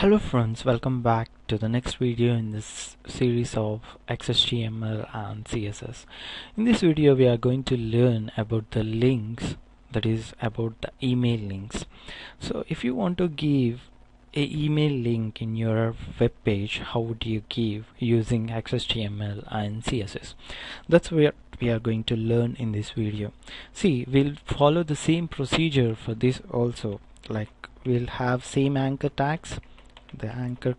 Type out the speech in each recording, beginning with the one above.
Hello friends, welcome back to the next video in this series of XHTML and CSS. In this video we are going to learn about the links, that is about the email links. So if you want to give a email link in your web page, how would you give using XHTML and CSS? That's where we are going to learn in this video. See, we'll follow the same procedure for this also, like we'll have same anchor tags, the anchor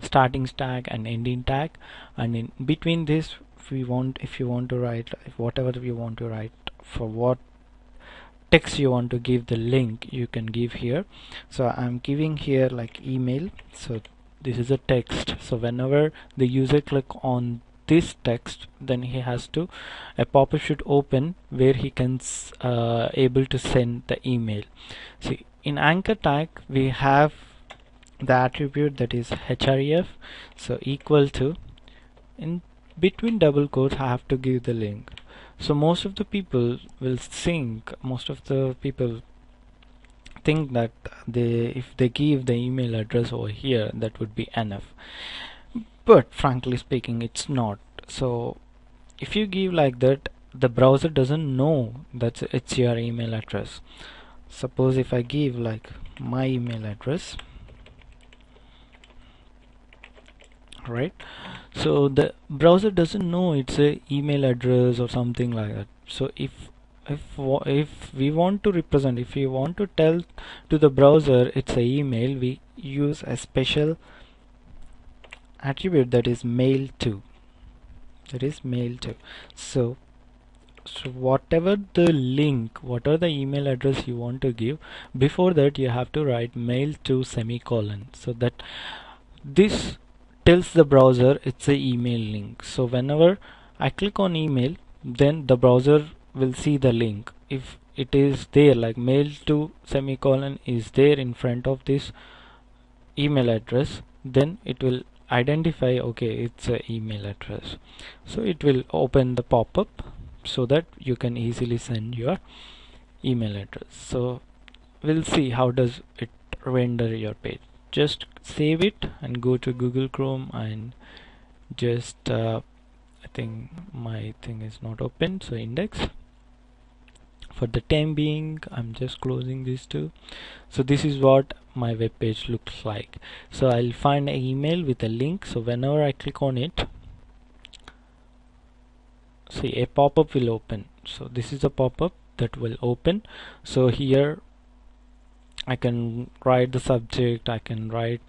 starting tag and ending tag, and in between this if you want to write whatever you want to write, for what text you want to give the link, you can give here. So I'm giving here like email, so this is a text. So whenever the user click on this text, then he has to, a pop-up should open where he can able to send the email. See, in anchor tag we have the attribute that is href, so equal to, in between double quotes I have to give the link. So most of the people think that if they give the email address over here, that would be enough, but frankly speaking it's not. So if you give like that, the browser doesn't know that it's your email address. Suppose if I give like my email address, right, so the browser doesn't know it's a email address or something like that. So if we want to represent, if we want to tell to the browser it's a email, we use a special attribute that is mail to, so whatever the link, whatever the email address you want to give, before that you have to write mail to semicolon, so that this tells the browser it's a email link. So whenever I click on email, then the browser will see the link. If it is there, like mail to semicolon is there in front of this email address, then it will identify, okay, it's a email address. So it will open the pop-up so that you can easily send your email address. So we'll see how does it render your page. Just save it and go to Google Chrome and just I think my thing is not open, so index. For the time being I'm just closing these two. So this is what my web page looks like. So I'll find an email with a link, so whenever I click on it, see, a pop-up will open. So this is a pop-up that will open. So here I can write the subject, I can write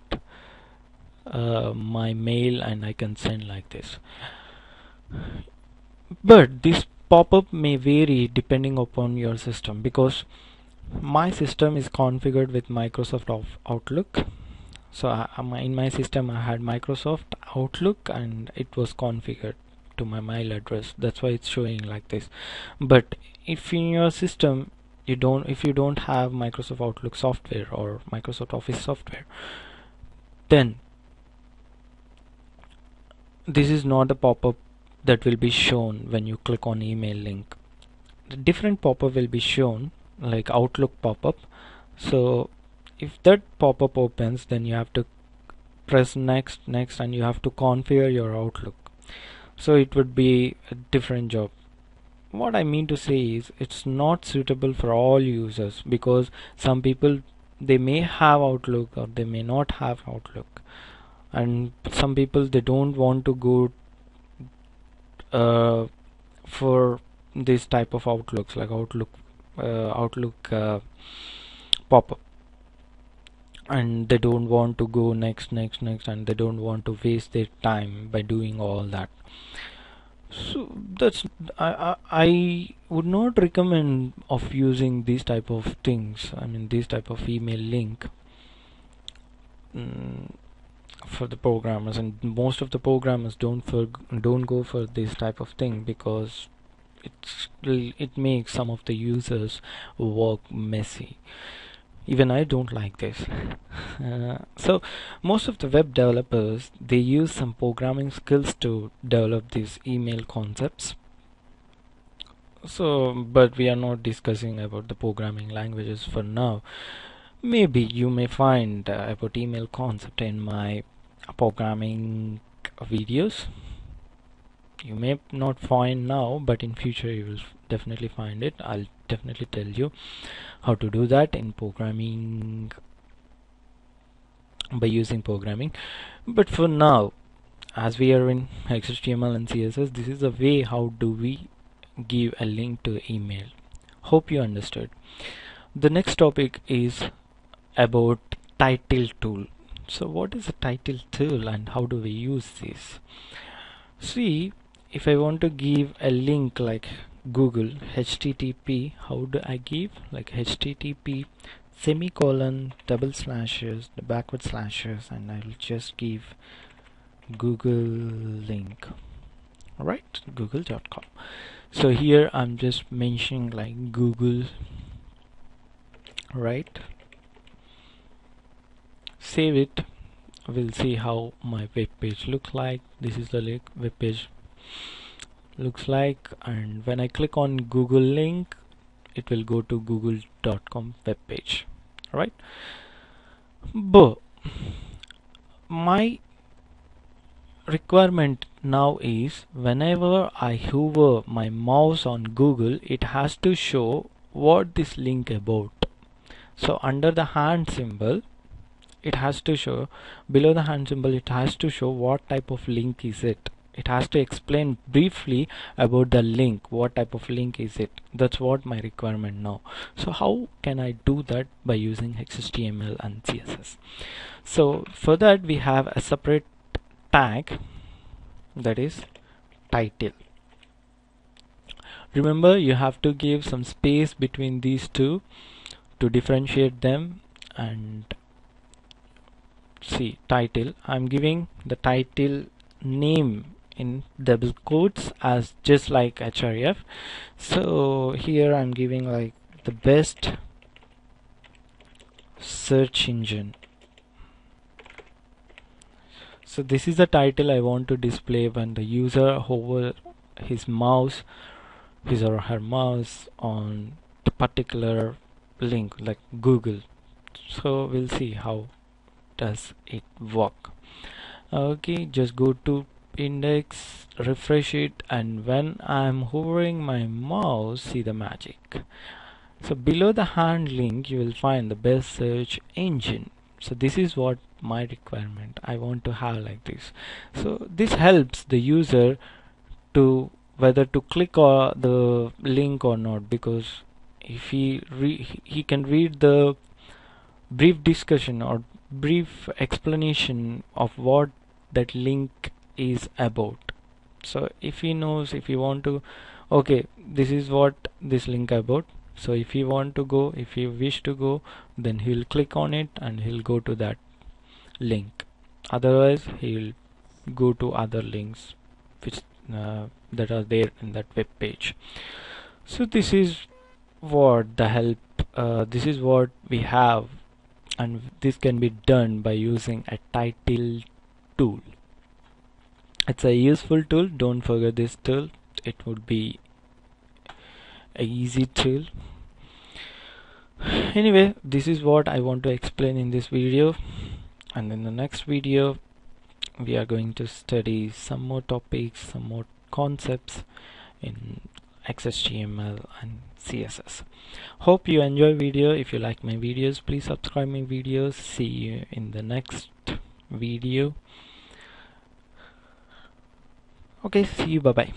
my mail, and I can send like this. But this pop-up may vary depending upon your system, because my system is configured with Microsoft Outlook. So in my system I had Microsoft Outlook and it was configured to my mail address, that's why it's showing like this. But if in your system if you don't have Microsoft Outlook software or Microsoft Office software, then this is not a pop-up that will be shown when you click on email link. The different pop-up will be shown, like Outlook pop-up. So if that pop-up opens, then you have to press next, and you have to configure your Outlook. So it would be a different job. What I mean to say is it's not suitable for all users, because some people, they may have Outlook or they may not have Outlook, and some people, they don't want to go for this type of Outlooks, like Outlook pop-up, and they don't want to go next, and they don't want to waste their time by doing all that. So that's I would not recommend of using these type of things, I mean this type of email link for the programmers, and most of the programmers don't go for this type of thing, because it makes some of the users work messy. Even I don't like this. So most of the web developers, they use some programming skills to develop these email concepts. So but we are not discussing about the programming languages for now. Maybe you may find about email concept in my programming videos. You may not find now, but in future you will definitely find it. I'll definitely tell you how to do that in programming, by using programming. But for now, as we are in XHTML and CSS, this is the way how do we give a link to email. Hope you understood. The next topic is about title tool. So what is a title tool and how do we use this? See, if I want to give a link like Google HTTP, how do I give? Like HTTP semicolon double slashes, the backward slashes, and I will just give Google link. Alright, google.com. So here I'm just mentioning like Google, right? Save it. We'll see how my web page looks like. This is the web page looks like, and when I click on Google link, it will go to google.com web page. Right? But my requirement now is whenever I hover my mouse on Google, it has to show what this link about. So under the hand symbol, it has to show, below the hand symbol, it has to show what type of link is it. It has to explain briefly about the link, what type of link is it. That's what my requirement now. So how can I do that? By using XHTML and CSS. So for that we have a separate tag, that is title. Remember, you have to give some space between these two to differentiate them. And see, title, I'm giving the title name in double quotes as just like href. So here I'm giving like the best search engine. So this is the title I want to display when the user hover his or her mouse on the particular link like Google. So we'll see how does it work. Okay, just go to index, refresh it, and when I'm hovering my mouse, see the magic. So below the hand link you will find the best search engine. So this is what my requirement I want to have like this. So this helps the user to whether to click or the link or not, because if he can read the brief discussion or brief explanation of what that link is about. So if he knows, if he want to, okay, this is what this link about. So if he want to go, if he wish to go, then he'll click on it and he'll go to that link. Otherwise he'll go to other links which that are there in that web page. So this is what the help, this is what we have, and this can be done by using a title tool. It's a useful tool, don't forget this tool. It would be a easy tool. Anyway, this is what I want to explain in this video, and in the next video we are going to study some more topics, some more concepts in XHTML and CSS. Hope you enjoy video. If you like my videos, please subscribe my videos. See you in the next video. Okay, see you, bye bye.